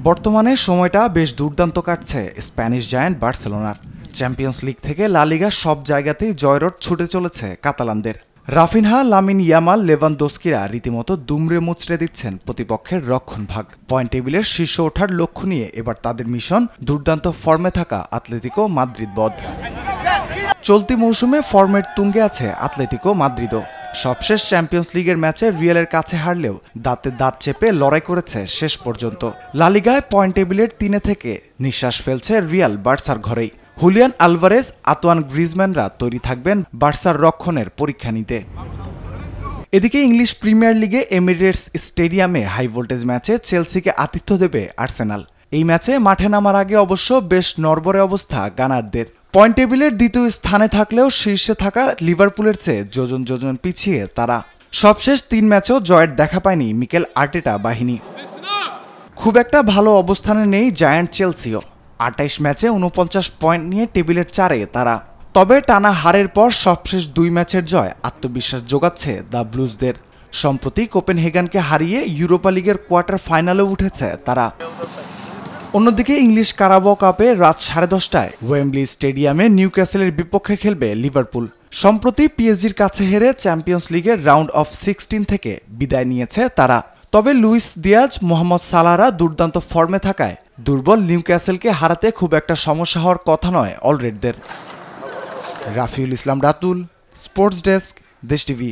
বর্তমানে সময়টা বেশ দুর্দান্ত কাটছে স্প্যানিশ জায়ান্ট বার্সেলোনার। চ্যাম্পিয়ন্স লিগ থেকে লা লিগার সব জায়গাতেই জয়রথ ছুটে চলেছে কাতালানদের। রাফিনহা, লামিন ইয়ামাল, লেভানদোস্কিরা রীতিমতো দুমড়ে মুচড়ে দিচ্ছেন প্রতিপক্ষের রক্ষণভাগ। পয়েন্ট টেবিলের শীর্ষে ওঠার লক্ষ্য নিয়ে এবার তাদের মিশন দুর্দান্ত ফর্মে থাকা আতলেতিকো মাদ্রিদ বধ। চলতি মৌসুমে ফর্মের তুঙ্গে আছে আতলেতিকো মাদ্রিদও। সবশেষ চ্যাম্পিয়ন্স লিগের ম্যাচে রিয়ালের কাছে হারলেও দাঁতে দাঁত চেপে লড়াই করেছে শেষ পর্যন্ত। লা লিগায় পয়েন্ট টেবিলের 3 থেকে নিঃশ্বাস ফেলছে রিয়াল বার্সার ঘরেই। হুলিয়ান আলভারেজ, আতোয়ান গ্রিজম্যানরা তৈরি থাকবেন বার্সার রক্ষণের পরীক্ষা নিতে। এদিকে ইংলিশ প্রিমিয়ার লিগে এমিরেটস স্টেডিয়ামে হাই ভোল্টেজ ম্যাচে চেলসিকে আতিথ্য দেবে আর্সেনাল। এই ম্যাচে মাঠে নামার আগে অবশ্য বেশ নড়বড়ে অবস্থা গানারদের। পয়েন্ট টেবিলের দ্বিতীয় স্থানে থাকলেও শীর্ষে থাকা লিভারপুলের চেয়ে যোজন যোজন পিছিয়ে তারা। সবশেষ 3 ম্যাচেও জয়ের দেখা পায়নি মিকেল আর্টেটা বাহিনী। খুব একটা ভালো অবস্থানে নেই জায়ান্ট চেলসিও। 28 ম্যাচে 49 পয়েন্ট নিয়ে টেবিলের 4-এ তারা। তবে টানা হারের পর সবশেষ 2 ম্যাচের জয় আত্মবিশ্বাস যোগাচ্ছে দ্য ব্লুজদের। সম্প্রতি কোপেনহেগানকে হারিয়ে ইউরোপা লিগের কোয়ার্টার ফাইনালে উঠেছে তারা। অন্যদিকে ইংলিশ কারাবাও কাপে রাত 10:30টায় ওয়েম্বলি স্টেডিয়ামে নিউক্যাসলের বিপক্ষে খেলবে লিভারপুল। সম্প্রতি পিএসজির কাছে হেরে চ্যাম্পিয়ন্স লিগের রাউন্ড অফ 16 থেকে বিদায় নিয়েছে তারা। তবে লুইস দিয়াজ, মোহাম্মদ সালাহরা দুর্দান্ত ফর্মে থাকায় দুর্বল নিউক্যাসলকে হারাতে খুব একটা সমস্যা হওয়ার কথা নয় অলরেডদের। রাফিউল ইসলাম রাতুল, স্পোর্টস ডেস্ক, দেশ টিভি।